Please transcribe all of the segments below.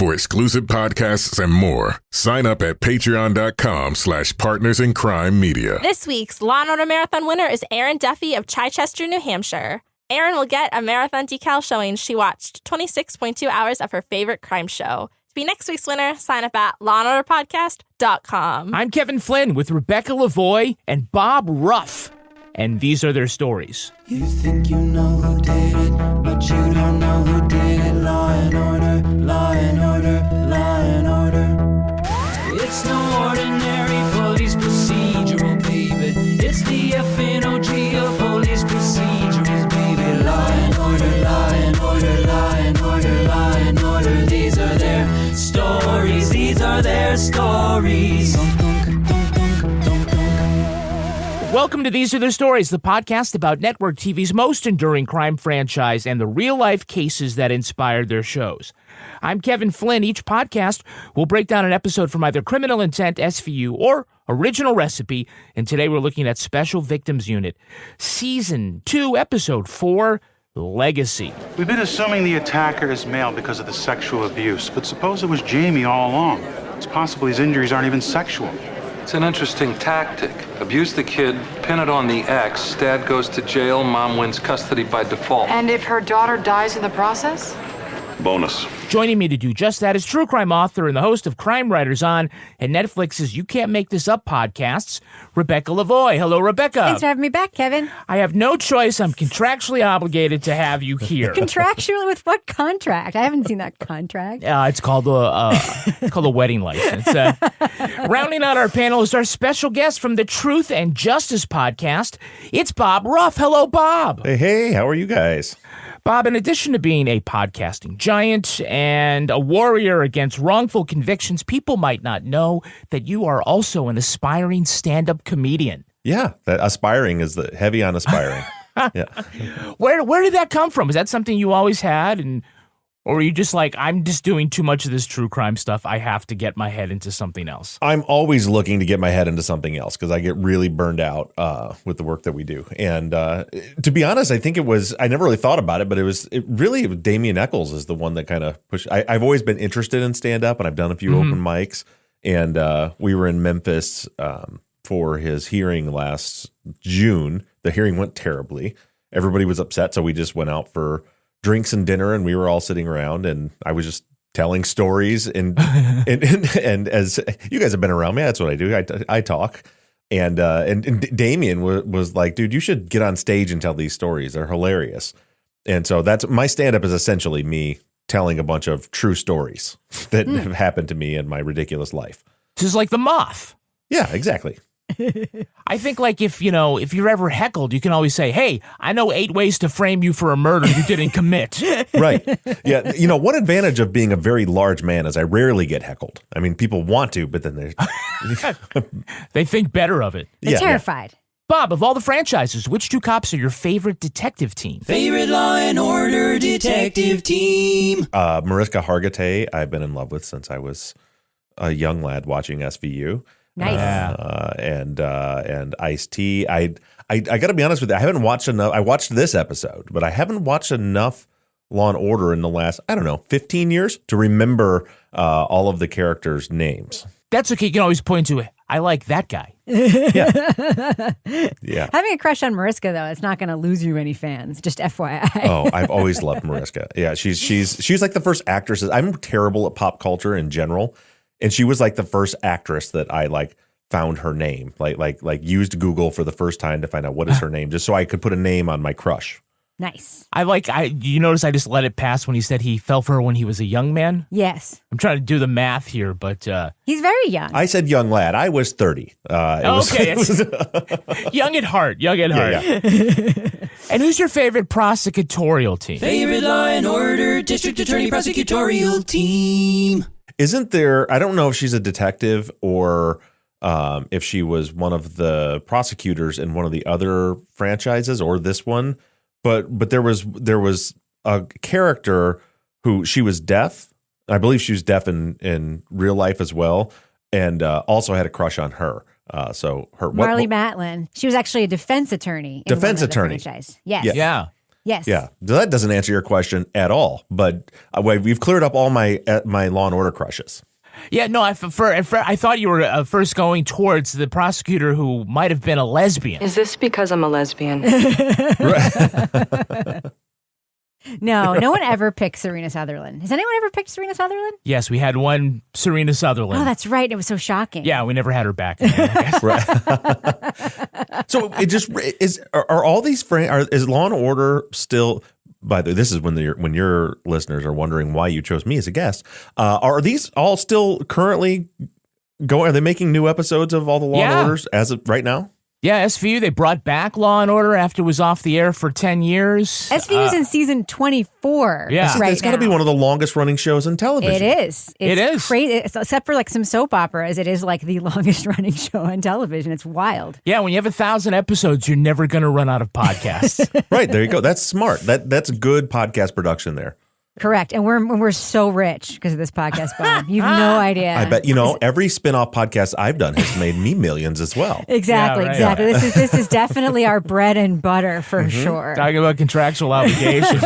For exclusive podcasts and more, sign up at patreon.com/partnersincrimemedia. This week's Law & Order Marathon winner is Erin Duffy of Chichester, New Hampshire. Erin will get a marathon decal showing she watched 26.2 hours of her favorite crime show. To be next week's winner, sign up at lawandorderpodcast.com. I'm Kevin Flynn with Rebecca Lavoie and Bob Ruff, and these are their stories. You think you know who did it, but you don't know who did it. Law and order, law and order, law and order. It's no ordinary police procedural, baby. It's the FNOG of police procedurals, baby. Law and order, law and order, law and order, law and order. These are their stories, these are their stories. Welcome to These Are Their Stories, the podcast about network TV's most enduring crime franchise and the real-life cases that inspired their shows. I'm Kevin Flynn. Each podcast will break down an episode from either Criminal Intent, SVU, or Original Recipe, and today we're looking at Special Victims Unit, Season 2, Episode 4, Legacy. We've been assuming the attacker is male because of the sexual abuse, but suppose it was Jamie all along. It's possible his injuries aren't even sexual. It's an interesting tactic. Abuse the kid, pin it on the ex, dad goes to jail, mom wins custody by default. And if her daughter dies in the process? Bonus. Joining me to do just that is true crime author and the host of Crime Writers On and Netflix's You Can't Make This Up podcasts, Rebecca Lavoie. Hello, Rebecca. Thanks for having me back, Kevin. I have no choice. I'm contractually obligated to have you here. Contractually with what contract? I haven't seen that contract. It's called a wedding license. Rounding out our panel is our special guest from the Truth and Justice podcast. It's Bob Ruff. Hello, Bob. Hey, how are you guys? Bob, in addition to being a podcasting giant and a warrior against wrongful convictions, people might not know that you are also an aspiring stand-up comedian. Yeah, that aspiring is the heavy on aspiring. Yeah. Where did that come from? Is that something you always had, or are you just like, I'm just doing too much of this true crime stuff, I have to get my head into something else? I'm always looking to get my head into something else because I get really burned out with the work that we do. And to be honest, I think I never really thought about it, but Damien Eccles is the one that kind of pushed. I've always been interested in stand-up, and I've done a few open mics. And we were in Memphis for his hearing last June. The hearing went terribly. Everybody was upset, so we just went out for drinks and dinner, and we were all sitting around, and I was just telling stories, and as you guys have been around me, that's what I do. I talk, and Damien was like, dude, you should get on stage and tell these stories. They're hilarious. And so that's my stand-up is essentially me telling a bunch of true stories that have happened to me in my ridiculous life. This is like the Moth. Yeah, exactly. I think like if you're ever heckled, you can always say, hey, I know 8 ways to frame you for a murder you didn't commit. Right. Yeah. One advantage of being a very large man is I rarely get heckled. I mean, people want to, but then they think better of it. They're terrified. Bob, of all the franchises, which 2 cops are your favorite detective team? Favorite Law and Order detective team. Mariska Hargitay, I've been in love with since I was a young lad watching SVU. Nice. And Ice-T. I got to be honest with you. I haven't watched enough. I watched this episode, but I haven't watched enough Law and Order in the last, 15 years to remember all of the characters' names. That's okay. You can always point to it. I like that guy. Yeah. Yeah. Having a crush on Mariska, though, it's not going to lose you any fans. Just FYI. Oh, I've always loved Mariska. Yeah, she's like the first actress. I'm terrible at pop culture in general. And she was like the first actress that I found her name, like used Google for the first time to find out what is her name, just so I could put a name on my crush. Nice. You notice I just let it pass when he said he fell for her when he was a young man? Yes. I'm trying to do the math here, but he's very young. I said young lad. I was 30. Young at heart. Young at heart. Yeah. And who's your favorite prosecutorial team? Favorite Law and Order district attorney prosecutorial team. Isn't there, I don't know if she's a detective or if she was one of the prosecutors in one of the other franchises or this one, but there was a character who she was deaf. I believe she was deaf in real life as well, and also had a crush on her. Marlee Matlin. She was actually a defense attorney. In defense one of the attorney. franchise. Yes. Yeah. Yes. Yeah. So that doesn't answer your question at all. But we've cleared up all my Law and Order crushes. Yeah, no, I thought you were first going towards the prosecutor who might have been a lesbian. Is this because I'm a lesbian? No, no one ever picked Serena Sutherland. Has anyone ever picked Serena Sutherland? Yes, we had one Serena Sutherland. Oh, that's right. It was so shocking. Yeah, we never had her back again, I guess. Right. So it just are all these is Law and Order still? By the way, this is when your listeners are wondering why you chose me as a guest. Are these all still currently going? Are they making new episodes of all the Law and Orders as of right now? Yeah, SVU, they brought back Law and Order after it was off the air for 10 years. SVU's in season 24 Yeah. right It's got to be one of the longest running shows in television. It is. It is. Crazy. Except for like some soap operas, it is like the longest running show on television. It's wild. Yeah, when you have 1,000 episodes, you're never going to run out of podcasts. Right, there you go. That's smart. That's good podcast production there. Correct. And we're so rich because of this podcast, Bob. You've no idea. I bet, every spin-off podcast I've done has made me millions as well. Exactly, Yeah, right. exactly. This is definitely our bread and butter for sure. Talking about contractual obligations.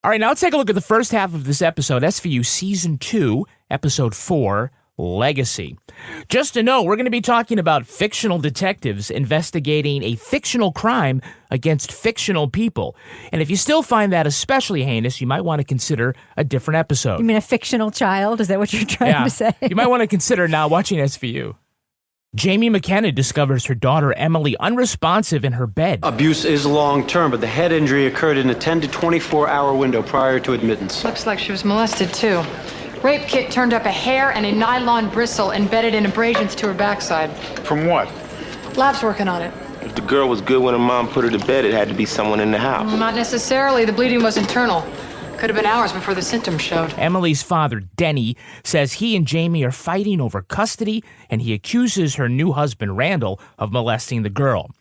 All right, now let's take a look at the first half of this episode, SVU Season 2, Episode 4, Legacy. Just to know, we're going to be talking about fictional detectives investigating a fictional crime against fictional people. And if you still find that especially heinous, you might want to consider a different episode. You mean a fictional child? Is that what you're trying to say? You might want to consider now watching SVU. Jamie McKenna discovers her daughter Emily unresponsive in her bed. Abuse is long-term, but the head injury occurred in a 10 to 24-hour window prior to admittance. Looks like she was molested, too. Rape kit turned up a hair and a nylon bristle embedded in abrasions to her backside. From what? Lab's working on it. If the girl was good when her mom put her to bed, it had to be someone in the house. Not necessarily. The bleeding was internal. Could have been hours before the symptoms showed. Emily's father, Denny, says he and Jamie are fighting over custody, and he accuses her new husband, Randall, of molesting the girl.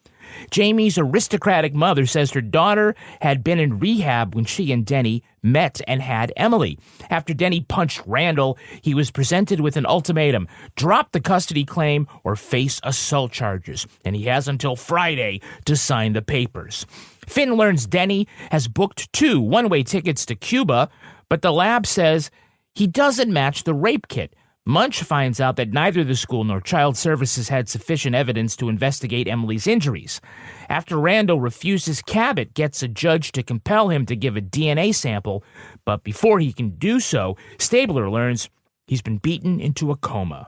Jamie's aristocratic mother says her daughter had been in rehab when she and Denny met and had Emily. After Denny punched Randall, he was presented with an ultimatum: drop the custody claim or face assault charges. And he has until Friday to sign the papers. Finn learns Denny has booked 2 one-way tickets to Cuba, but the lab says he doesn't match the rape kit. Munch finds out that neither the school nor child services had sufficient evidence to investigate Emily's injuries. After Randall refuses, Cabot gets a judge to compel him to give a DNA sample, but before he can do so, Stabler learns he's been beaten into a coma.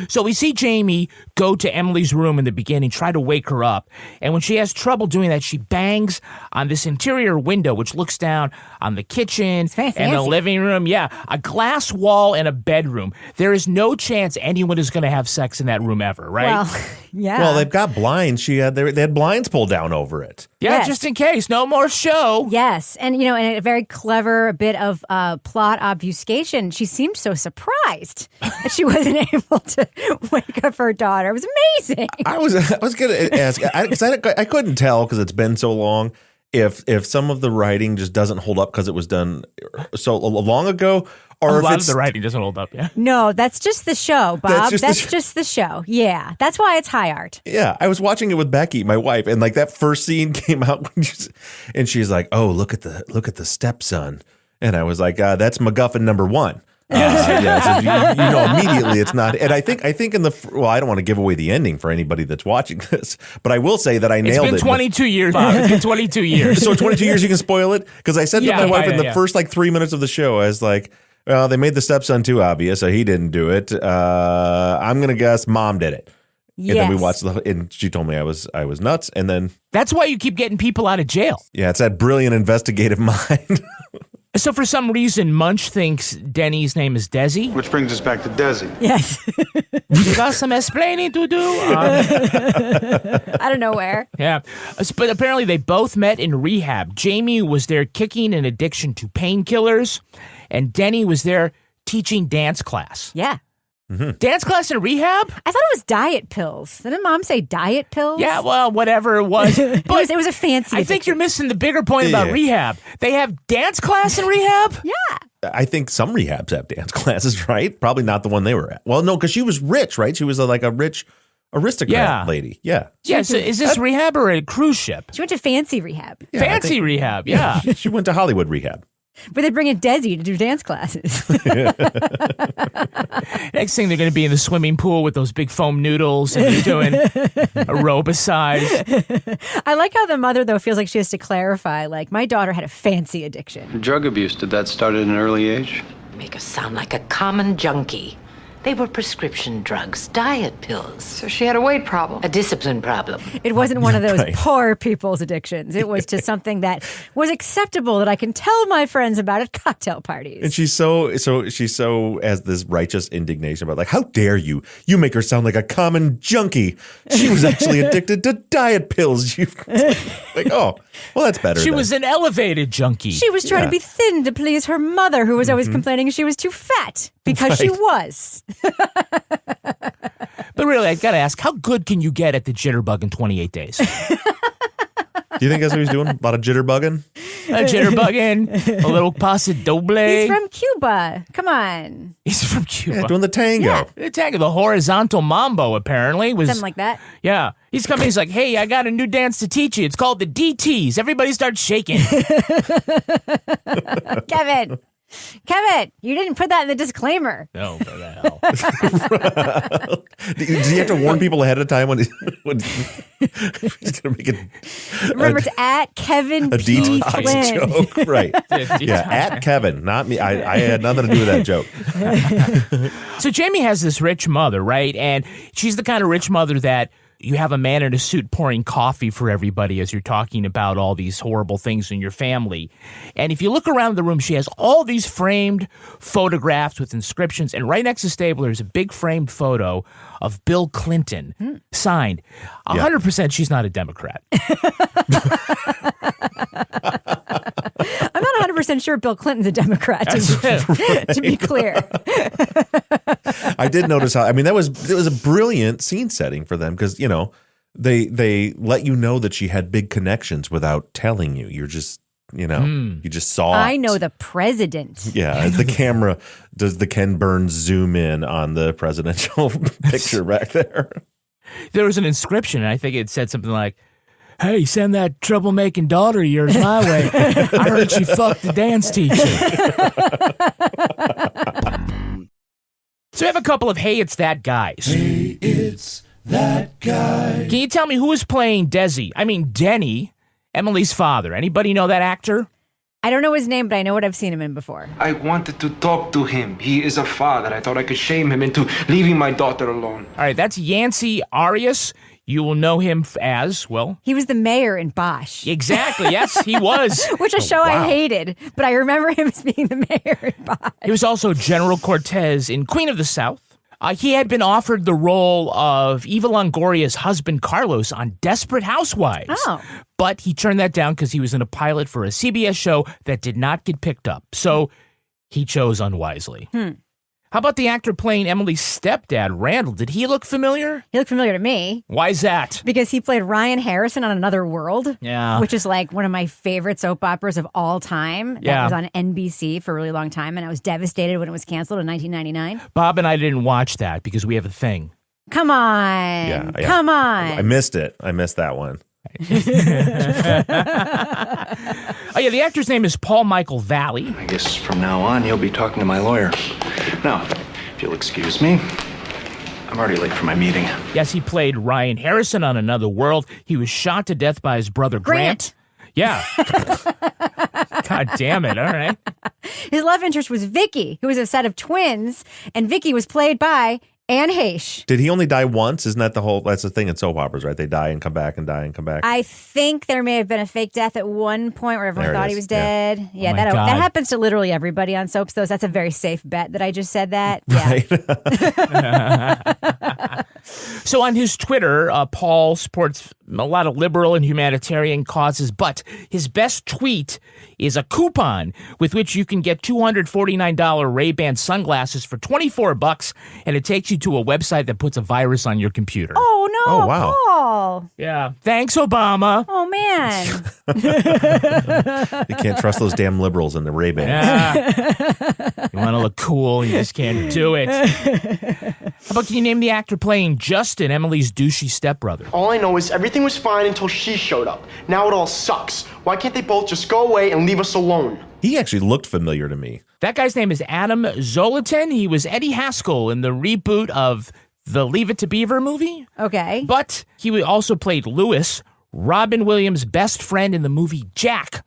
So we see Jamie go to Emily's room in the beginning, try to wake her up. And when she has trouble doing that, she bangs on this interior window, which looks down on the kitchen and the living room. Yeah, a glass wall and a bedroom. There is no chance anyone is going to have sex in that room ever, right? Well, yeah. Well, they've got blinds. They had blinds pulled down over it. Yeah, Yes. just in case. No more show. Yes. And, and a very clever bit of plot obfuscation. She seemed so surprised that she wasn't able to wake up her daughter. It was amazing. I was going to ask, because I couldn't tell because it's been so long, if some of the writing just doesn't hold up because it was done so long ago, or a lot of the writing doesn't hold up, yeah. No, that's just the show, Bob. That's just the show. Yeah. That's why it's high art. Yeah, I was watching it with Becky, my wife, and like that first scene came out, and she's like, "Oh, look at the stepson," and I was like, "That's MacGuffin number 1." So you immediately it's not. And I think I don't want to give away the ending for anybody that's watching this, but I will say that I nailed it. It's been 22 years, Bob. It's been 22 years. So 22 years, you can spoil it? Because I said to my wife in the first 3 minutes of the show, I was like, well, they made the stepson too obvious, so he didn't do it. I'm going to guess mom did it. Yes. And then we watched and she told me I was nuts. And then that's why you keep getting people out of jail. Yeah, it's that brilliant investigative mind. So for some reason, Munch thinks Denny's name is Desi. Which brings us back to Desi. Yes. You got some explaining to do. I don't know where. Yeah. But apparently they both met in rehab. Jamie was there kicking an addiction to painkillers, and Denny was there teaching dance class. Yeah. Mm-hmm. Dance class in rehab? I thought it was diet pills. Didn't Mom say diet pills? Yeah, well, whatever it was. But it was a fancy I think you're missing the bigger point about rehab. They have dance class in rehab? Yeah. I think some rehabs have dance classes, right? Probably not the one they were at. Well, no, because she was rich, right? She was like a rich aristocrat lady. Yeah. Yeah. So is this rehab or a cruise ship? She went to fancy rehab. Yeah, fancy rehab. Yeah. She went to Hollywood rehab. But they bring in Desi to do dance classes. Next thing, they're going to be in the swimming pool with those big foam noodles and they're doing aerobicide. I like how the mother, though, feels like she has to clarify, like, my daughter had a fancy addiction. Drug abuse, did that start at an early age? Make us sound like a common junkie. They were prescription drugs, diet pills. So she had a weight problem. A discipline problem. It wasn't one of those poor people's addictions. It was to something that was acceptable that I can tell my friends about at cocktail parties. And she's so has this righteous indignation about, like, how dare you? You make her sound like a common junkie. She was actually addicted to diet pills. Like, oh, well, that's better. She was an elevated junkie. She was trying to be thin to please her mother, who was always complaining she was too fat because she was. But really, I got to ask, how good can you get at the jitterbug in 28 days? Do you think that's what he's doing? A lot of jitterbugging? Jitterbugging, a little paso doble. He's from Cuba. Come on. He's from Cuba. Yeah, doing the tango. Yeah. The tango, the horizontal mambo, apparently. Was something like that. Yeah. He's coming, he's like, hey, I got a new dance to teach you. It's called the DTs. Everybody starts shaking. Kevin, you didn't put that in the disclaimer. No, what the hell? Does he have to warn people ahead of time when he's going to make it? Remember, it's at Kevin a P. detox Flynn. joke, right? Yeah, at Kevin, not me. I had nothing to do with that joke. So Jamie has this rich mother, right? And she's the kind of rich mother that you have a man in a suit pouring coffee for everybody as you're talking about all these horrible things in your family. And if you look around the room, she has all these framed photographs with inscriptions. And right next to Stabler is a big framed photo of Bill Clinton, signed. 100% she's not a Democrat. I'm not 100% sure Bill Clinton's a Democrat, to be clear. I did notice how, I mean, it was a brilliant scene setting for them because, you know, they let you know that she had big connections without telling you. You're just, you know, you just saw I know the president. Yeah, as the camera does the Ken Burns zoom in on the presidential picture back there. There was an inscription, and I think it said something like, hey, send that troublemaking daughter of yours my way. I heard she fucked the dance teacher. So we have a couple of Hey, It's That guys. Hey, it's that guy. Can you tell me who is playing Denny, Emily's father? Anybody know that actor? I don't know his name, but I know what I've seen him in before. I wanted to talk to him. He is a father. I thought I could shame him into leaving my daughter alone. All right, that's Yancey Arias. You will know him as, well... He was the mayor in Bosch. Exactly, yes, he was. Which a show I hated, but I remember him as being the mayor in Bosch. He was also General Cortez in Queen of the South. He had been offered the role of Eva Longoria's husband, Carlos, on Desperate Housewives. Oh. But he turned that down because he was in a pilot for a CBS show that did not get picked up. So he chose unwisely. How about the actor playing Emily's stepdad, Randall? Did he look familiar? He looked familiar to me. Why is that? Because he played Ryan Harrison on Another World. Yeah. Which is like one of my favorite soap operas of all time. That was on NBC for a really long time, and I was devastated when it was canceled in 1999. Bob and I didn't watch that because we have a thing. Come on. Come on. I missed it. I missed that one. Oh, yeah, the actor's name is Paul Michael Valley. I guess from now on, you'll be talking to my lawyer. Now, if you'll excuse me, I'm already late for my meeting. Yes, he played Ryan Harrison on Another World. He was shot to death by his brother Grant. Yeah. God damn it. All right. His love interest was Vicky, who was a set of twins, and Vicky was played by Anne Heche. Did he only die once? Isn't that that's the thing in soap operas, right? They die and come back and die and come back. I think there may have been a fake death at one point where everyone thought he was dead. Yeah, Oh that happens to literally everybody on soaps, though. So that's a very safe bet that I just said that. Yeah. So on his Twitter, Paul supports a lot of liberal and humanitarian causes, but his best tweet is a coupon with which you can get $249 Ray-Ban sunglasses for $24, and it takes you to a website that puts a virus on your computer. Oh, no. Oh, wow. Paul. Yeah. Thanks, Obama. Oh, man. You can't trust those damn liberals in the Ray-Ban. Yeah. You want to look cool, you just can't do it. How about can you name the actor playing Justin, Emily's douchey stepbrother? All I know is everything was fine until she showed up. Now it all sucks. Why can't they both just go away and leave us alone? He actually looked familiar to me. That guy's name is Adam Zolotin. He was Eddie Haskell in the reboot of the Leave It to Beaver movie. Okay. But he also played Lewis, Robin Williams' best friend in the movie Jack.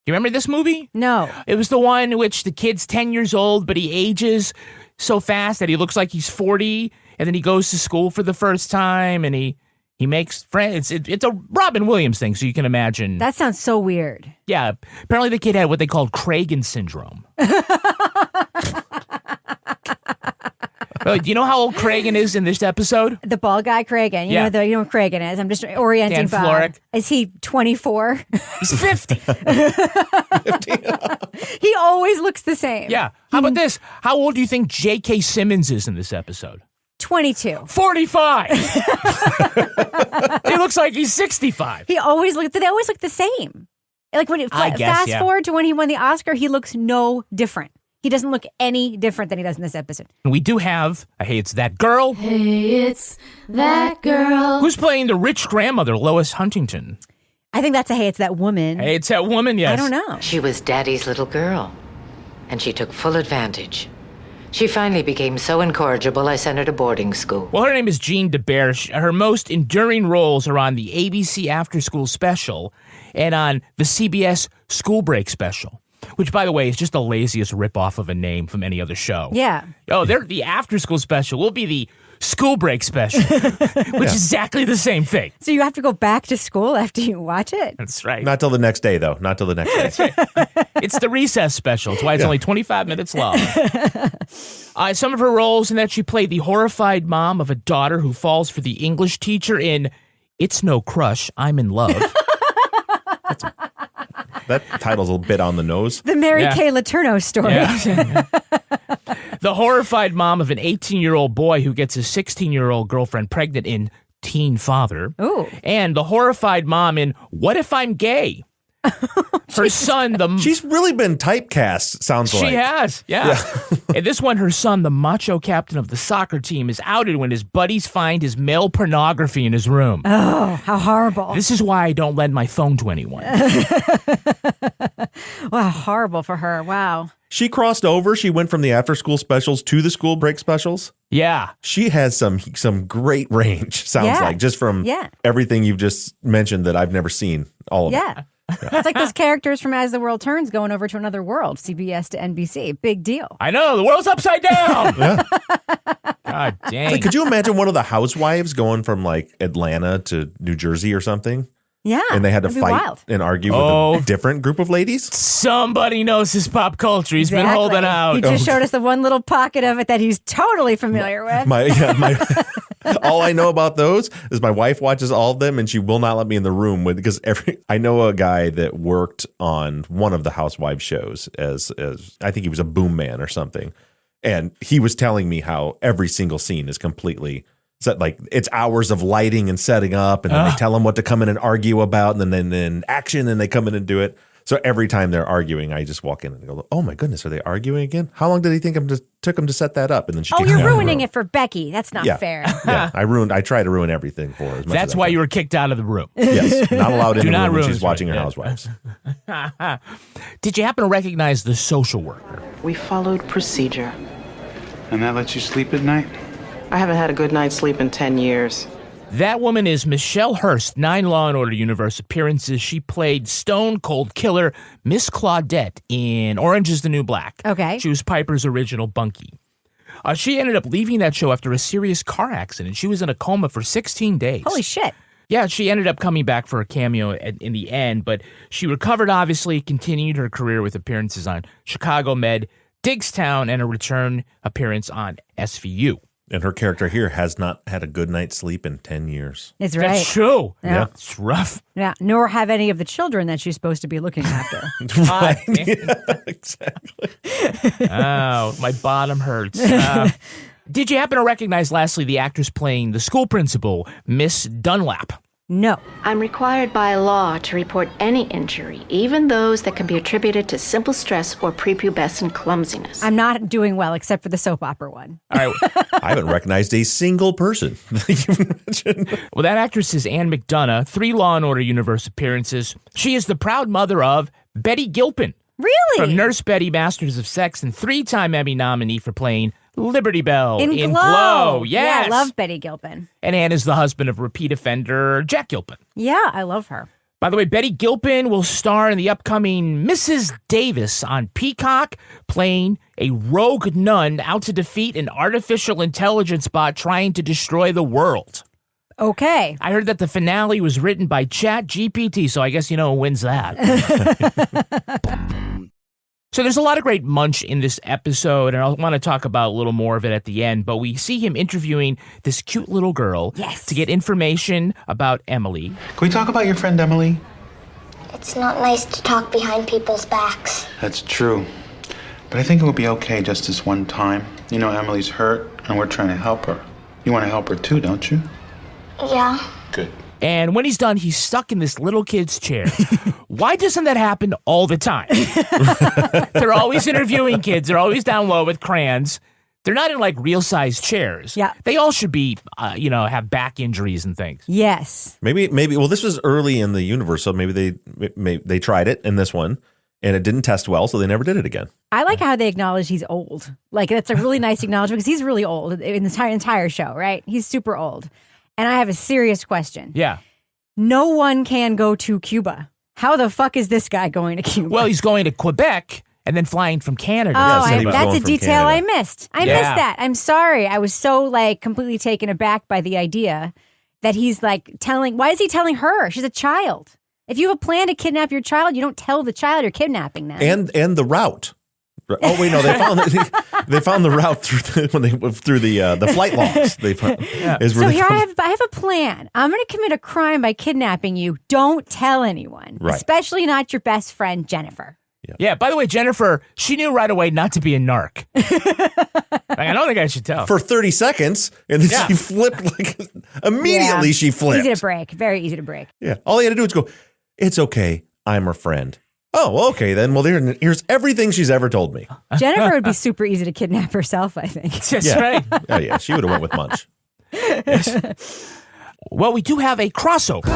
You remember this movie? No. It was the one in which the kid's 10 years old, but he ages so fast that he looks like he's 40, and then he goes to school for the first time, and he makes friends. It's a Robin Williams thing, so you can imagine. That sounds so weird. Yeah. Apparently the kid had what they called Cragen syndrome. Do you know how old Cragen is in this episode? The bald guy, Cragen. You know what Cragen is. I'm just orienting Dan Bob. Florek. Is he 24? He's 50. He always looks the same. Yeah. How about this? How old do you think J.K. Simmons is in this episode? 22. 45. He looks like he's 65. They always look the same. Like when fast forward to when he won the Oscar, he looks no different. He doesn't look any different than he does in this episode. And we do have a Hey, It's That Girl. Hey, it's that girl. Who's playing the rich grandmother, Lois Huntington? I think that's a Hey, It's That Woman. Hey, It's That Woman, yes. I don't know. She was Daddy's little girl, and she took full advantage. She finally became so incorrigible, I sent her to boarding school. Well, her name is Jean DeBerge. Her most enduring roles are on the ABC After School Special and on the CBS School Break Special, which, by the way, is just the laziest ripoff of a name from any other show. Yeah. Oh, they're the After School Special. We'll be the School Break Special, which is exactly the same thing. So you have to go back to school after you watch it? That's right. Not till the next day, though. Not till the next day. It's the recess special. That's why it's only 25 minutes long. Some of her roles in that she played the horrified mom of a daughter who falls for the English teacher in It's No Crush, I'm in Love. That title's a bit on the nose. The Mary Kay Letourneau story. Yeah. The horrified mom of an 18-year-old boy who gets his 16-year-old girlfriend pregnant in Teen Father. Ooh. And the horrified mom in What If I'm Gay? Her son, She's really been typecast, sounds like. She has, yeah. And this one, her son, the macho captain of the soccer team, is outed when his buddies find his male pornography in his room. Oh, how horrible. This is why I don't lend my phone to anyone. Wow, horrible for her. Wow. She crossed over. She went from the after-school specials to the school break specials. Yeah. She has some great range, sounds like, just from everything you've just mentioned that I've never seen, all of it. Yeah. It's like those characters from As the World Turns going over to another world, CBS to NBC. Big deal. I know. The world's upside down. God dang. Like, could you imagine one of the housewives going from like Atlanta to New Jersey or something? Yeah. And they had to fight and argue with a different group of ladies? Somebody knows his pop culture. He's been holding out. He just showed us the one little pocket of it that he's totally familiar with. All I know about those is my wife watches all of them and she will not let me in the room because I know a guy that worked on one of the Housewives shows as I think he was a boom man or something. And he was telling me how every single scene is completely set, like it's hours of lighting and setting up, and then they tell them what to come in and argue about, and then action, and they come in and do it. So every time they're arguing, I just walk in and go, "Oh my goodness, are they arguing again? How long did he think took him to set that up?" And then she you're ruining it for Becky. That's not fair. Yeah, I try to ruin everything for her. That's why you were kicked out of the room. Yes, not allowed in the room when she's watching her Housewives. Did you happen to recognize the social worker? We followed procedure. And that lets you sleep at night? I haven't had a good night's sleep in 10 years. That woman is Michelle Hurst, 9 Law & Order Universe appearances. She played Stone Cold Killer Miss Claudette in Orange is the New Black. Okay. She was Piper's original Bunky. She ended up leaving that show after a serious car accident. She was in a coma for 16 days. Holy shit. Yeah, she ended up coming back for a cameo in the end, but she recovered, obviously, continued her career with appearances on Chicago Med, Diggstown, and a return appearance on SVU. And her character here has not had a good night's sleep in 10 years. It's right. That's true. Yeah. It's rough. Yeah, nor have any of the children that she's supposed to be looking after. Right. Yeah, exactly. Oh, my bottom hurts. Did you happen to recognize, lastly, the actress playing the school principal, Miss Dunlap? No. I'm required by law to report any injury, even those that can be attributed to simple stress or prepubescent clumsiness. I'm not doing well except for the soap opera one. All right. I haven't recognized a single person that you've mentioned. Well, that actress is Anne McDonough, 3 Law & Order Universe appearances. She is the proud mother of Betty Gilpin. Really? From Nurse Betty, Masters of Sex, and 3-time Emmy nominee for playing Liberty Bell In in Glow. Glow. Yes. Yeah, I love Betty Gilpin. And Anne is the husband of repeat offender Jack Gilpin. Yeah, I love her. By the way, Betty Gilpin will star in the upcoming Mrs. Davis on Peacock, playing a rogue nun out to defeat an artificial intelligence bot trying to destroy the world. Okay. I heard that the finale was written by ChatGPT, so I guess you know who wins that. So there's a lot of great Munch in this episode, and I want to talk about a little more of it at the end, but we see him interviewing this cute little girl to get information about Emily. Can we talk about your friend Emily? It's not nice to talk behind people's backs. That's true. But I think it would be okay just this one time. You know, Emily's hurt, and we're trying to help her. You want to help her too, don't you? Yeah. Good. And when he's done, he's stuck in this little kid's chair. Why doesn't that happen all the time? They're always interviewing kids. They're always down low with crayons. They're not in like real-sized chairs. Yeah. They all should be, have back injuries and things. Yes. Maybe. Well, this was early in the universe, so maybe they tried it in this one, and it didn't test well, so they never did it again. I like how they acknowledge he's old. Like, that's a really nice acknowledgement because he's really old in the entire show, right? He's super old. And I have a serious question. Yeah. No one can go to Cuba. How the fuck is this guy going to Cuba? Well, he's going to Quebec and then flying from Canada. That's a detail I missed. I missed that. I'm sorry. I was so completely taken aback by the idea that he's why is he telling her? She's a child. If you have a plan to kidnap your child, you don't tell the child you're kidnapping them. And the route. Oh wait, no, they found the route through the flight logs. So here I have a plan. I'm going to commit a crime by kidnapping you. Don't tell anyone, especially not your best friend Jennifer. Yeah. By the way, Jennifer, she knew right away not to be a narc. I don't think I should tell. For 30 seconds, and then she flipped immediately. She flipped. Easy to break. Very easy to break. Yeah. All he had to do was go, "It's okay. I'm her friend." Oh, okay then. Well, here's everything she's ever told me. Jennifer would be super easy to kidnap herself, I think. That's right. Oh, yeah. She would have went with Munch. Well, we do have a crossover.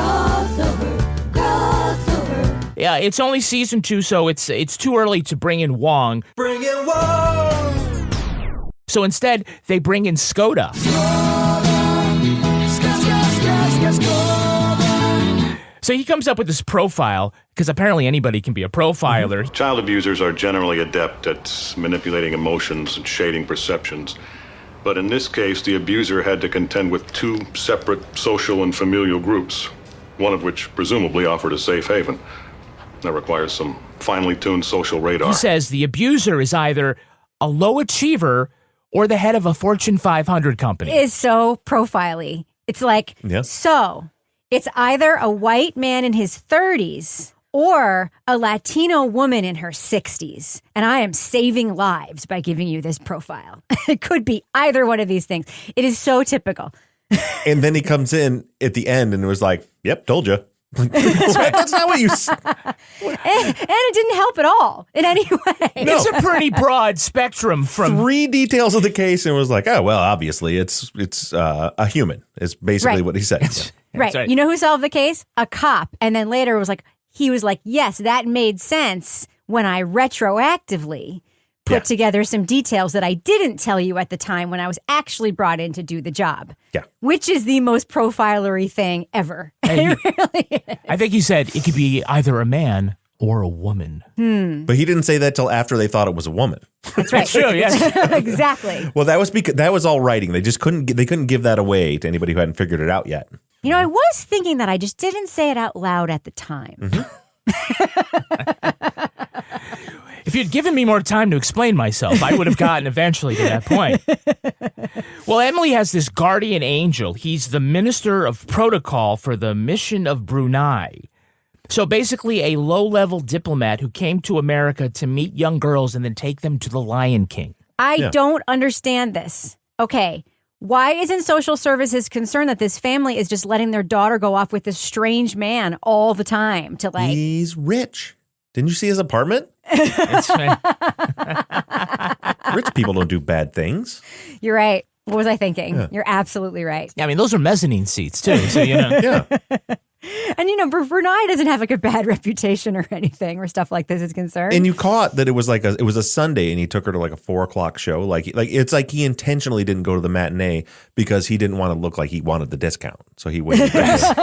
Yeah, it's only season 2, so it's too early to bring in Wong. Bring in Wong! So instead, they bring in Skoda. So he comes up with this profile, because apparently anybody can be a profiler. Child abusers are generally adept at manipulating emotions and shading perceptions. But in this case, the abuser had to contend with 2 separate social and familial groups, one of which presumably offered a safe haven. That requires some finely tuned social radar. He says the abuser is either a low achiever or the head of a Fortune 500 company. It is so profile-y. It's so it's either a white man in his 30s or a Latino woman in her 60s. And I am saving lives by giving you this profile. It could be either one of these things. It is so typical. And then he comes in at the end and was like, "Yep, told you." That's not what you said. And it didn't help at all in any way. No. It's a pretty broad spectrum from 3 details of the case and was like, "Oh, well, obviously it's a human." Is basically what he said. Right. You know who solved the case? A cop. And then later he was like, yes, that made sense when I retroactively put together some details that I didn't tell you at the time when I was actually brought in to do the job. Yeah. Which is the most profilery thing ever. It really is. I think he said it could be either a man or a woman. But he didn't say that till after they thought it was a woman. That's right. True, yes. Exactly. Well, that was because that was all writing. They just couldn't give that away to anybody who hadn't figured it out yet. You know, I was thinking that I just didn't say it out loud at the time. If you'd given me more time to explain myself, I would have gotten eventually to that point. Well, Emily has this guardian angel. He's the minister of protocol for the mission of Brunei. So basically a low-level diplomat who came to America to meet young girls and then take them to the Lion King. I don't understand this. Okay, Why isn't social services concerned that this family is just letting their daughter go off with this strange man all the time to like... He's rich. Didn't you see his apartment? It's Rich people don't do bad things. You're right. What was I thinking? Yeah. You're absolutely right. I mean, those are mezzanine seats, too. So, you know. Yeah. And, you know, Brunei doesn't have like a bad reputation or anything where stuff like this is concerned. And you caught that it was a Sunday and he took her to like a 4:00 show. Like it's like he intentionally didn't go to the matinee because he didn't want to look like he wanted the discount. So he waited. It's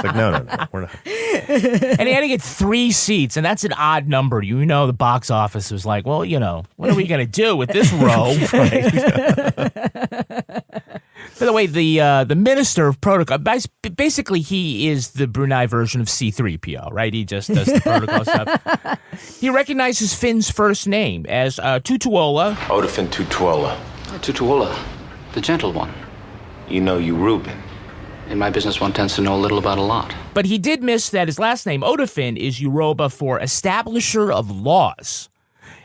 like, no, we're not. And he had to get 3 seats, and that's an odd number. You know, the box office was like, well, you know, what are we going to do with this row? By the way, the minister of protocol, basically he is the Brunei version of C-3PO, right? He just does the protocol stuff. He recognizes Finn's first name as Tutuola. Odafin Tutuola. Tutuola, the gentle one. You know you Reuben. In my business, one tends to know a little about a lot. But he did miss that his last name, Odafin, is Yoruba for establisher of laws.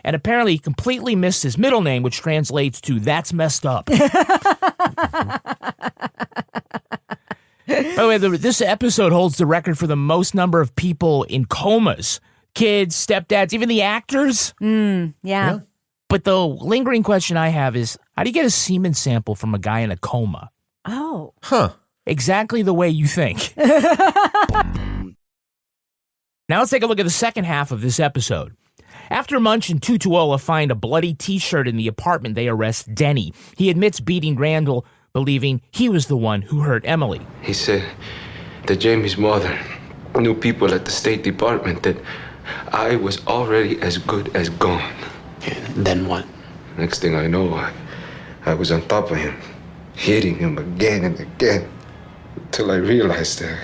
And apparently he completely missed his middle name, which translates to that's messed up. By the way, this episode holds the record for the most number of people in comas. Kids, stepdads, even the actors. Yeah. But the lingering question I have is, how do you get a semen sample from a guy in a coma? Oh. Huh. Exactly the way you think. Now let's take a look at the second half of this episode. After Munch and Tutuola find a bloody T-shirt in the apartment, they arrest Denny. He admits beating Randall, believing he was the one who hurt Emily. He said that Jamie's mother knew people at the State Department that I was already as good as gone. And then what? Next thing I know, I was on top of him, hitting him again and again, until I realized that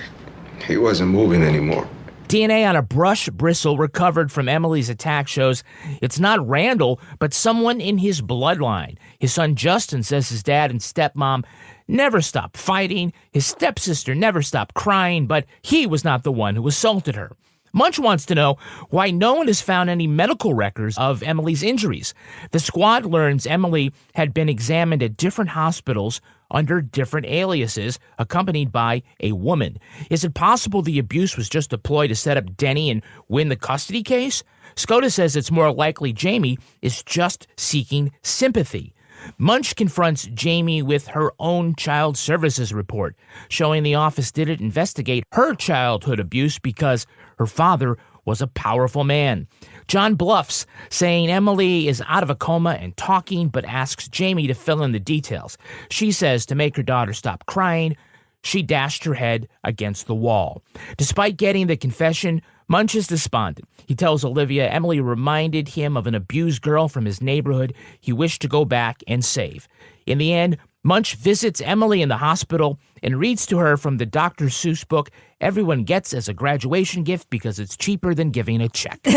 he wasn't moving anymore. DNA on a brush bristle recovered from Emily's attack shows it's not Randall, but someone in his bloodline. His son Justin says his dad and stepmom never stopped fighting. His stepsister never stopped crying, but he was not the one who assaulted her. Munch wants to know why no one has found any medical records of Emily's injuries. The squad learns Emily had been examined at different hospitals under different aliases, accompanied by a woman. Is it possible the abuse was just a ploy to set up Denny and win the custody case? Skoda says it's more likely Jamie is just seeking sympathy. Munch confronts Jamie with her own child services report, showing the office didn't investigate her childhood abuse because her father was a powerful man. John bluffs, saying Emily is out of a coma and talking, but asks Jamie to fill in the details. She says to make her daughter stop crying, she dashed her head against the wall. Despite getting the confession, Munch is despondent. He tells Olivia Emily reminded him of an abused girl from his neighborhood he wished to go back and save. In the end, Munch visits Emily in the hospital and reads to her from the Dr. Seuss book everyone gets as a graduation gift because it's cheaper than giving a check. All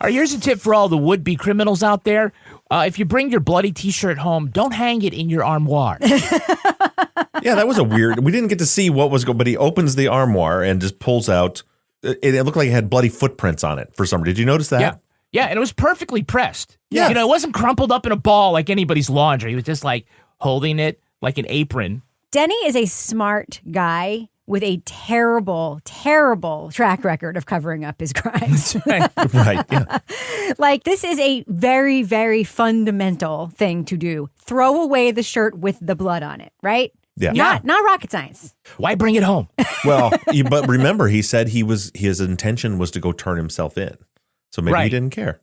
right, here's a tip for all the would-be criminals out there. If you bring your bloody T-shirt home, don't hang it in your armoire. Yeah, that was a weird. We didn't get to see what was going, but he opens the armoire and just pulls out. It looked like it had bloody footprints on it for some reason. Did you notice that? Yeah, and it was perfectly pressed. Yeah. You know, it wasn't crumpled up in a ball like anybody's laundry. He was just like holding it like an apron. Denny is a smart guy with a terrible, terrible track record of covering up his crimes. Right, yeah. Like, this is a very, very fundamental thing to do. Throw away the shirt with the blood on it, right? Yeah. Not rocket science. Why bring it home? Well, but remember, he said his intention was to go turn himself in. So maybe he didn't care.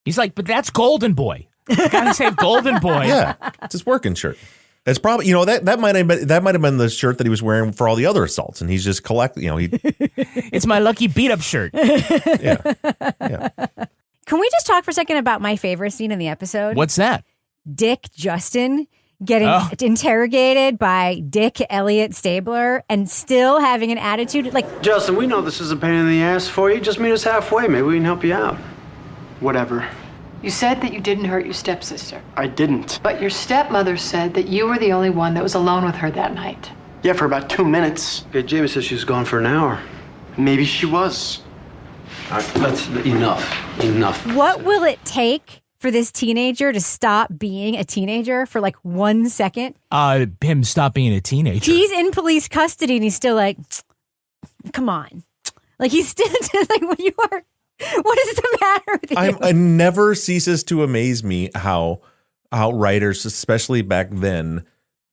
He's like, but that's Golden Boy. You gotta save Golden Boy. Yeah, it's his working shirt. It's probably, you know, that might have been the shirt that he was wearing for all the other assaults, and he's just collecting. You know, it's my lucky beat up shirt. Yeah. Can we just talk for a second about my favorite scene in the episode? What's that? Dick Justin getting interrogated by Dick Elliott Stabler and still having an attitude like, Justin, we know this is a pain in the ass for you. Just meet us halfway. Maybe we can help you out. Whatever. You said that you didn't hurt your stepsister. I didn't. But your stepmother said that you were the only one that was alone with her that night. Yeah, for about 2 minutes. Okay, Jamie says she was gone for an hour. Maybe she was. All right, enough. What will it take for this teenager to stop being a teenager for like 1 second? Him stop being a teenager. He's in police custody and he's still like, come on. Like he's still like, what is the matter with you? It never ceases to amaze me how writers, especially back then,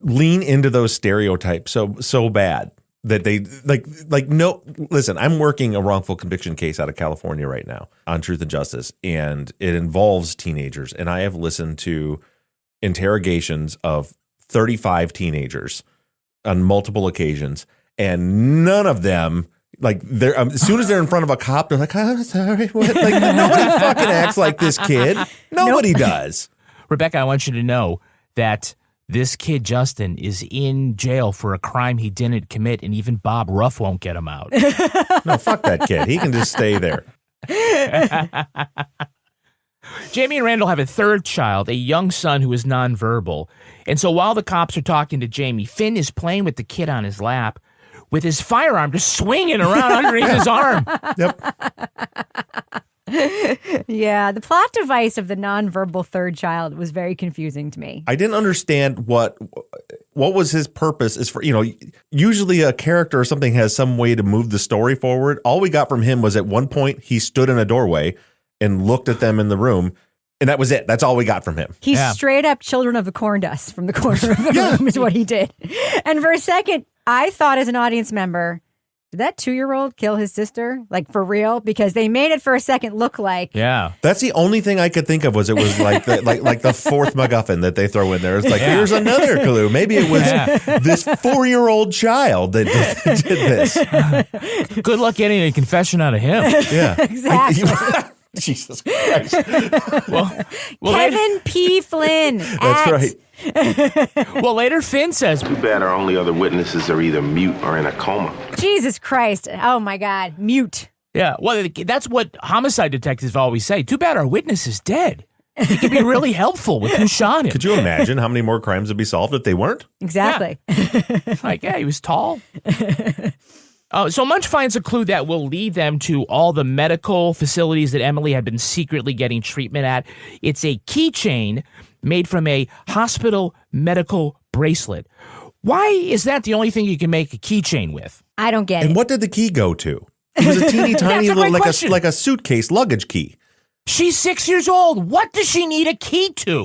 lean into those stereotypes so bad that they no. Listen, I'm working a wrongful conviction case out of California right now on Truth and Justice, and it involves teenagers. And I have listened to interrogations of 35 teenagers on multiple occasions, and none of them. Like they're as soon as they're in front of a cop, they're like, "I'm sorry." What? Like nobody fucking acts like this kid. Nobody does. Rebecca, I want you to know that this kid Justin is in jail for a crime he didn't commit, and even Bob Ruff won't get him out. No, fuck that kid. He can just stay there. Jamie and Randall have a third child, a young son who is nonverbal, and so while the cops are talking to Jamie, Finn is playing with the kid on his lap, with his firearm just swinging around underneath his arm. Yep. Yeah, the plot device of the nonverbal third child was very confusing to me. I didn't understand what was his purpose. Is for usually a character or something has some way to move the story forward. All we got from him was at one point he stood in a doorway and looked at them in the room. And that was it. That's all we got from him. He straight up Children of the Corn Dust from the corner of the room is what he did. And for a second, I thought as an audience member, did that 2-year-old kill his sister? Like for real? Because they made it for a second look like. Yeah. That's the only thing I could think of was it was like the fourth MacGuffin that they throw in there. It's like, here's another clue. Maybe it was this 4-year-old child that did this. Good luck getting a confession out of him. Yeah. Exactly. Jesus Christ. Kevin P. Flynn. That's right. Well, later Finn says, Too bad our only other witnesses are either mute or in a coma. Jesus Christ. Oh, my God. Mute. Yeah, well, that's what homicide detectives always say. Too bad our witness is dead. He could be really helpful with who shot him. Could you imagine how many more crimes would be solved if they weren't? Exactly. Yeah. He was tall. So Munch finds a clue that will lead them to all the medical facilities that Emily had been secretly getting treatment at. It's a keychain made from a hospital medical bracelet. Why is that the only thing you can make a keychain with? I don't get it. And what did the key go to? It was a teeny tiny little, like a suitcase luggage key. She's 6 years old. What does she need a key to?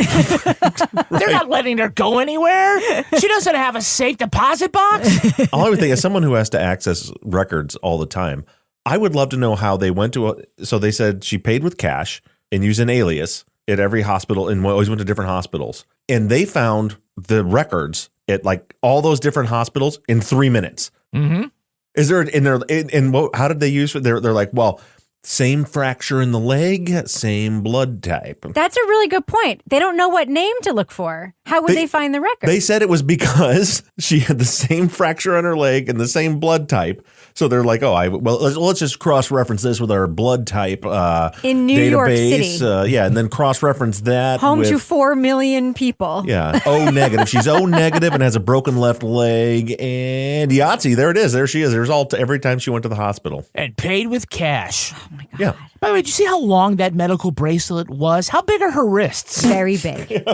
They're not letting her go anywhere. She doesn't have a safe deposit box. All I would think, as someone who has to access records all the time, I would love to know how they went to so they said she paid with cash and used an alias at every hospital and always went to different hospitals. And they found the records at like all those different hospitals in 3 minutes. Mm-hmm. Is there how did they use it? They're like, well, same fracture in the leg, same blood type. That's a really good point. They don't know what name to look for. How would they find the record? They said it was because she had the same fracture on her leg and the same blood type. So they're like, let's just cross-reference this with our blood type in New database. York City. And then cross-reference that. Home to 4 million people. Yeah, O negative. She's O negative and has a broken left leg. And Yahtzee, there it is. There she is. There's every time she went to the hospital. And paid with cash. Oh, my God. Yeah. By the way, did you see how long that medical bracelet was? How big are her wrists? Very big.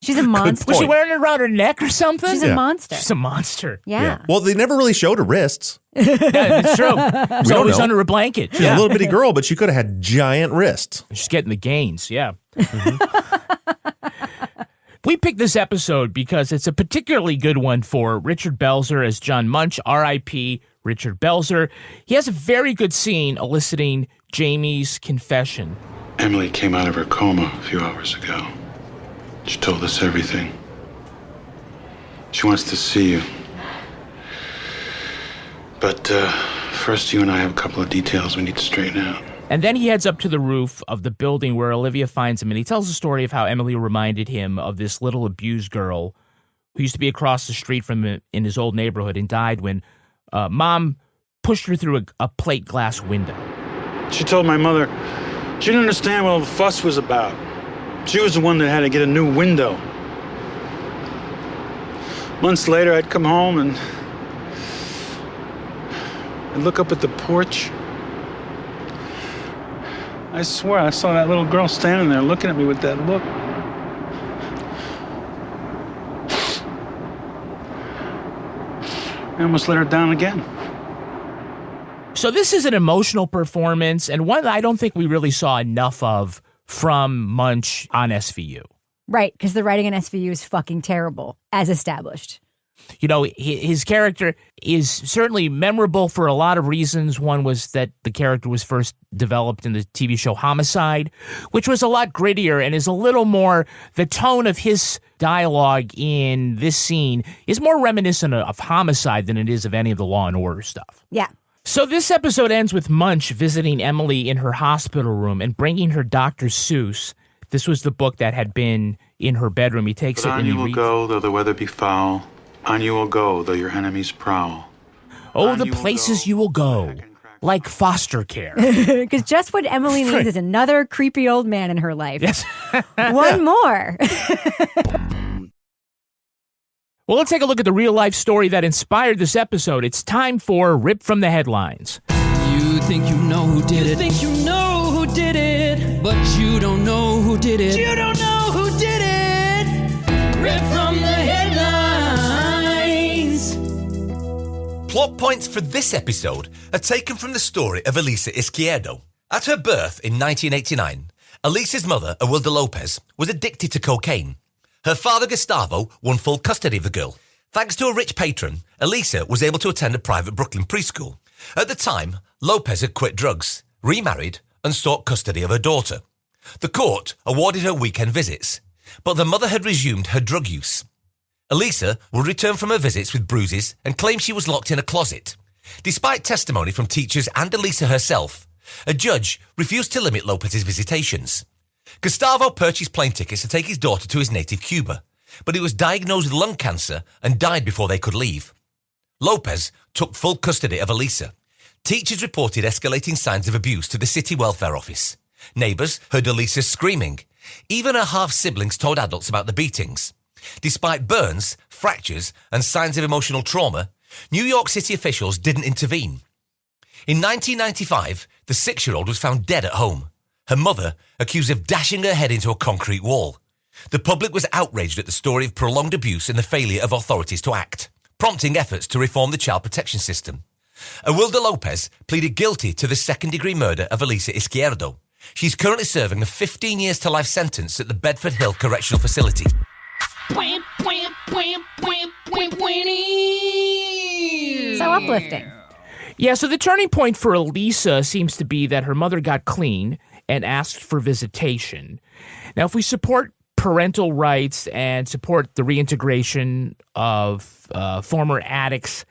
She's a monster. Was she wearing it around her neck or something? She's a monster. She's a monster. Yeah. Well, they never really showed her wrists. Yeah, it's true. She's always under a blanket. She's a little bitty girl, but she could have had giant wrists. She's getting the gains, yeah. We picked this episode because it's a particularly good one for Richard Belzer as John Munch, R.I.P. Richard Belzer. He has a very good scene eliciting Jamie's confession. Emily came out of her coma a few hours ago. She told us everything. She wants to see you. But first, you and I have a couple of details we need to straighten out. And then he heads up to the roof of the building where Olivia finds him, and he tells the story of how Emily reminded him of this little abused girl who used to be across the street from him in his old neighborhood and died when Mom pushed her through a plate glass window. She told my mother she didn't understand what all the fuss was about. She was the one that had to get a new window. Months later, I'd come home and I'd look up at the porch. I swear I saw that little girl standing there looking at me with that look. I almost let her down again. So this is an emotional performance, and one that I don't think we really saw enough of from Munch on SVU. Right, because the writing in SVU is fucking terrible, as established. You know, his character is certainly memorable for a lot of reasons. One was that the character was first developed in the TV show Homicide, which was a lot grittier and is a little more, the tone of his dialogue in this scene is more reminiscent of Homicide than it is of any of the Law and Order stuff. Yeah. So this episode ends with Munch visiting Emily in her hospital room and bringing her Dr. Seuss. This was the book that had been in her bedroom. He takes it and he reads. On you will go, though the weather be foul. On you will go, though your enemies prowl. Oh, the places you will go, like foster care. Because just what Emily needs is another creepy old man in her life. Yes. One more. Well, let's take a look at the real-life story that inspired this episode. It's time for Rip from the Headlines. You think you know who did it. You think you know who did it. But you don't know who did it. You don't know who did it. Rip from the Headlines. Plot points for this episode are taken from the story of Elisa Izquierdo. At her birth in 1989, Elisa's mother, Awilda Lopez, was addicted to cocaine. Her father, Gustavo, won full custody of the girl. Thanks to a rich patron, Elisa was able to attend a private Brooklyn preschool. At the time, Lopez had quit drugs, remarried, and sought custody of her daughter. The court awarded her weekend visits, but the mother had resumed her drug use. Elisa would return from her visits with bruises and claim she was locked in a closet. Despite testimony from teachers and Elisa herself, a judge refused to limit Lopez's visitations. Gustavo purchased plane tickets to take his daughter to his native Cuba, but he was diagnosed with lung cancer and died before they could leave. Lopez took full custody of Elisa. Teachers reported escalating signs of abuse to the city welfare office. Neighbors heard Elisa screaming. Even her half-siblings told adults about the beatings. Despite burns, fractures, and signs of emotional trauma, New York City officials didn't intervene. In 1995, the 6-year-old was found dead at home. Her mother accused of dashing her head into a concrete wall. The public was outraged at the story of prolonged abuse and the failure of authorities to act, prompting efforts to reform the child protection system. Awilda Lopez pleaded guilty to the second-degree murder of Elisa Izquierdo. She's currently serving a 15 years to life sentence at the Bedford Hill Correctional Facility. So uplifting. Yeah, so the turning point for Elisa seems to be that her mother got clean and asked for visitation. Now, if we support parental rights and support the reintegration of former addicts,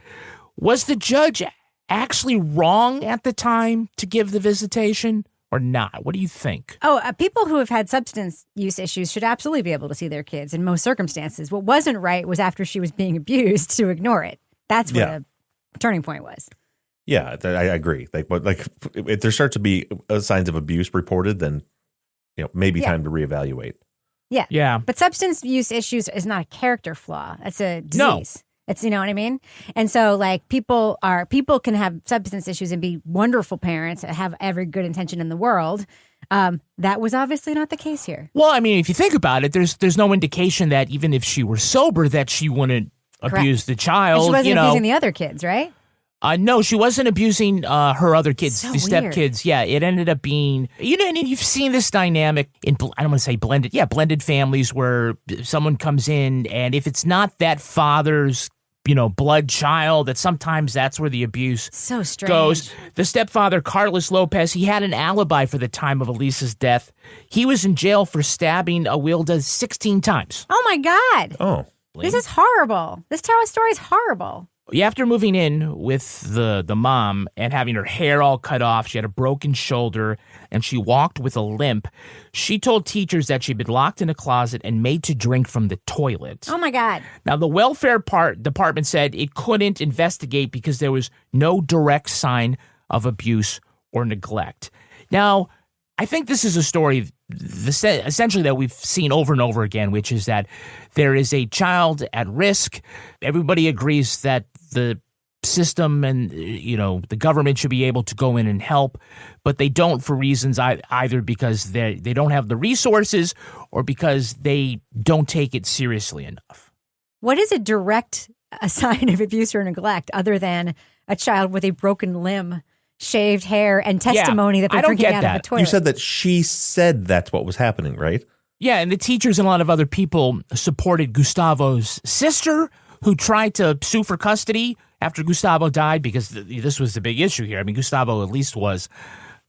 was the judge actually wrong at the time to give the visitation or not? What do you think? Oh, people who have had substance use issues should absolutely be able to see their kids in most circumstances. What wasn't right was after she was being abused to ignore it. That's what the turning point was. Yeah, I agree. Like if there starts to be signs of abuse reported, then maybe time to reevaluate. Yeah. Yeah. But substance use issues is not a character flaw. It's a disease. No. It's, you know what I mean? And so like people can have substance issues and be wonderful parents, have every good intention in the world. That was obviously not the case here. Well, I mean, if you think about it, there's no indication that even if she were sober that she wouldn't abuse the child. And she wasn't abusing the other kids, right? No, she wasn't abusing her other kids, So the stepkids. Yeah, it ended up being, and you've seen this dynamic in, I don't want to say blended families where someone comes in and if it's not that father's, blood child, that sometimes that's where the abuse so strange goes. The stepfather, Carlos Lopez, he had an alibi for the time of Elisa's death. He was in jail for stabbing Awilda 16 times. Oh my God. Oh. This is horrible. This story is horrible. After moving in with the mom and having her hair all cut off, she had a broken shoulder, and she walked with a limp. She told teachers that she'd been locked in a closet and made to drink from the toilet. Oh, my God. Now, the welfare department said it couldn't investigate because there was no direct sign of abuse or neglect. Now, I think this is a story essentially that we've seen over and over again, which is that there is a child at risk. Everybody agrees that the system and, the government should be able to go in and help, but they don't for reasons either because they don't have the resources or because they don't take it seriously enough. What is a direct sign of abuse or neglect other than a child with a broken limb, shaved hair, and testimony that they're drinking out of a toilet? You said that she said that's what was happening, right? Yeah, and the teachers and a lot of other people supported Gustavo's sister, who tried to sue for custody after Gustavo died, because this was the big issue here. I mean, Gustavo at least was,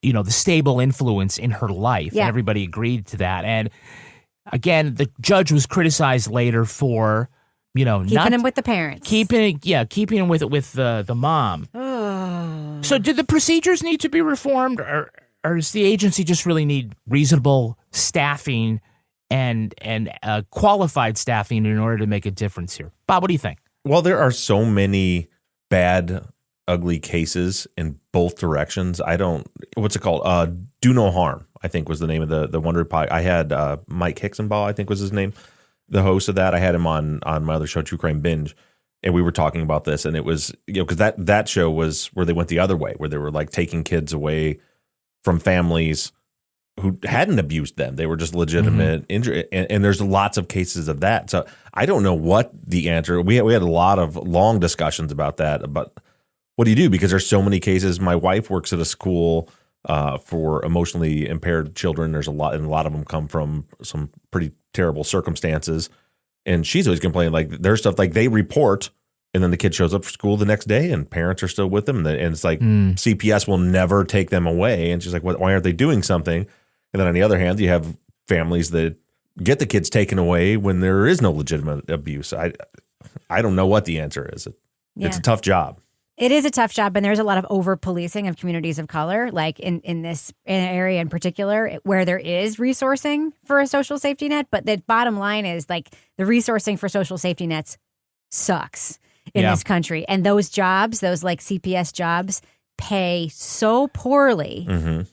the stable influence in her life, and everybody agreed to that. And again, the judge was criticized later for, keeping him with the parents, keeping him with the mom. So, do the procedures need to be reformed, or does the agency just really need reasonable staffing and qualified staffing in order to make a difference here? Bob, what do you think? Well, there are so many bad, ugly cases in both directions. What's it called? Do No Harm, I think was the name of the Wonder Pod. I had Mike Hicksonbaugh, I think was his name, the host of that. I had him on my other show, True Crime Binge, and we were talking about this, and it was, because that show was where they went the other way, where they were like taking kids away from families who hadn't abused them. They were just legitimate injury. And there's lots of cases of that. So I don't know what the answer. We had a lot of long discussions about that. But what do you do? Because there's so many cases. My wife works at a school for emotionally impaired children. There's a lot, and a lot of them come from some pretty terrible circumstances. And she's always complaining, like, there's stuff like they report, and then the kid shows up for school the next day and parents are still with them. And it's like CPS will never take them away. And she's like, why aren't they doing something? And then on the other hand, you have families that get the kids taken away when there is no legitimate abuse. I don't know what the answer is. It's a tough job. It is a tough job, and there's a lot of over-policing of communities of color, like in this area in particular, where there is resourcing for a social safety net. But the bottom line is, like, the resourcing for social safety nets sucks in this country. And those jobs, those like CPS jobs, pay so poorly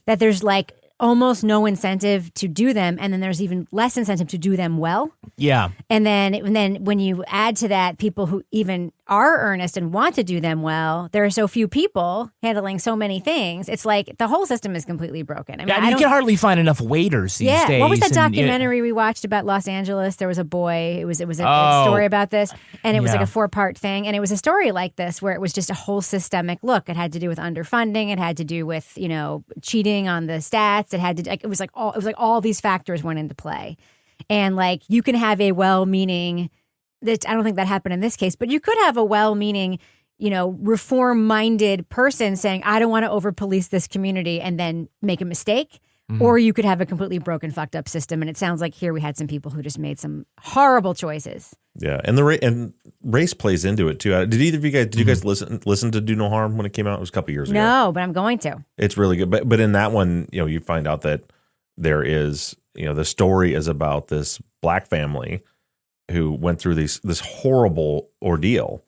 that there's like almost no incentive to do them, and then there's even less incentive to do them well. Yeah. And then when you add to that people who even are earnest and want to do them well, there are so few people handling so many things. It's like the whole system is completely broken. I mean, you can hardly find enough waiters these days. What was that documentary we watched about Los Angeles? There was a boy. It was a story about this, and it was like a 4-part thing, and it was a story like this where it was just a whole systemic look. It had to do with underfunding. It had to do with cheating on the stats. It had to. It was like all these factors went into play, and like you can have a well-meaning. I don't think that happened in this case, but you could have a well-meaning, reform-minded person saying, I don't want to over-police this community, and then make a mistake. Or you could have a completely broken, fucked up system. And it sounds like here we had some people who just made some horrible choices. Yeah. And race plays into it too. Did either of you guys, listen to Do No Harm when it came out? It was a couple years ago. No, but I'm going to. It's really good. But in that one, you find out that there is, the story is about this black family who went through this horrible ordeal.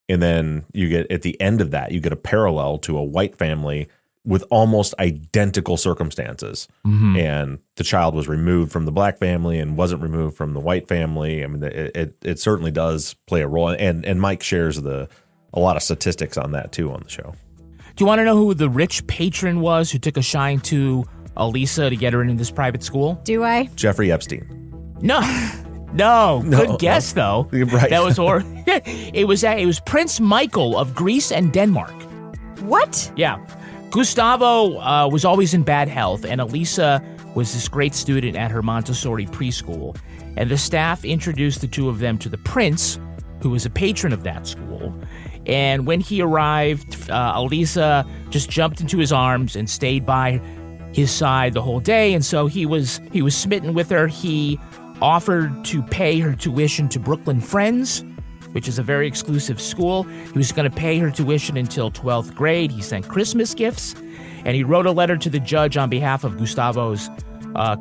And then you get, at the end of that, you get a parallel to a white family with almost identical circumstances. And the child was removed from the black family and wasn't removed from the white family. I mean, it certainly does play a role. And Mike shares a lot of statistics on that too on the show. Do you want to know who the rich patron was who took a shine to Elisa to get her into this private school? Do I? Jeffrey Epstein. No, good guess though. Right. That was it was Prince Michael of Greece and Denmark. What? Yeah. Gustavo was always in bad health, and Elisa was this great student at her Montessori preschool. And the staff introduced the two of them to the prince, who was a patron of that school. And when he arrived, Elisa just jumped into his arms and stayed by his side the whole day. And so he was smitten with her. He offered to pay her tuition to Brooklyn Friends, which is a very exclusive school. He was going to pay her tuition until 12th grade. He sent Christmas gifts, and he wrote a letter to the judge on behalf of Gustavo's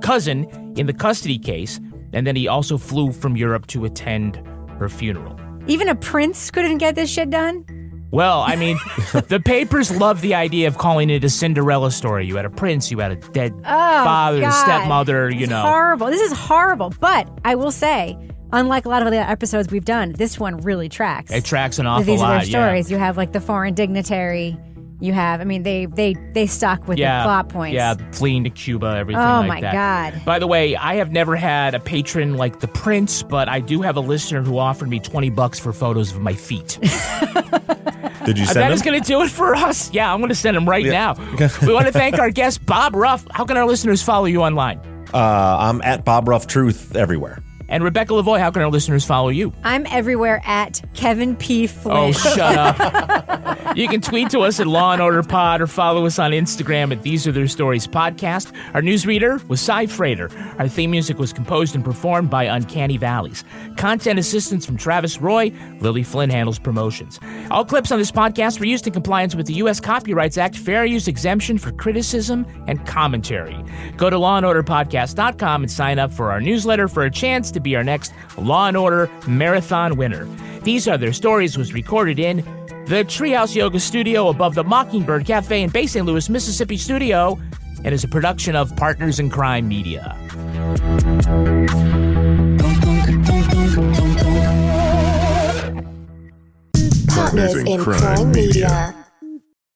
cousin in the custody case, and then he also flew from Europe to attend her funeral. Even a prince couldn't get this shit done? Well, I mean, the papers love the idea of calling it a Cinderella story. You had a prince, you had a dead father, God. stepmother, It's horrible. This is horrible. But I will say, unlike a lot of the episodes we've done, this one really tracks. It tracks an awful These lot. are their stories. You have like the foreign dignitary. You have, I mean, they stuck with the plot points. Yeah, fleeing to Cuba, everything Oh, like that. my God. By the way, I have never had a patron like the Prince, but I do have a listener who offered me $20 for photos of my feet. Did you send That him? is going to do it for us. Yeah, I'm going to send him right now. We want to thank our guest, Bob Ruff. How can our listeners follow you online? I'm at Bob Ruff Truth everywhere. And Rebecca Lavoie, how can our listeners follow you? I'm everywhere at Kevin P. Flynn. Oh, shut up. You can tweet to us at Law & Order Pod or follow us on Instagram at These Are Their Stories Podcast. Our newsreader was Cy Frater. Our theme music was composed and performed by Uncanny Valleys. Content assistance from Travis Roy. Lily Flynn handles promotions. All clips on this podcast were used in compliance with the U.S. Copyrights Act fair use exemption for criticism and commentary. Go to lawandorderpodcast.com and sign up for our newsletter for a chance to be our next Law & Order Marathon winner. These Are Their Stories was recorded in the Treehouse Yoga Studio above the Mockingbird Cafe in Bay St. Louis, Mississippi studio, and is a production of Partners in Crime Media. Partners in Crime Media.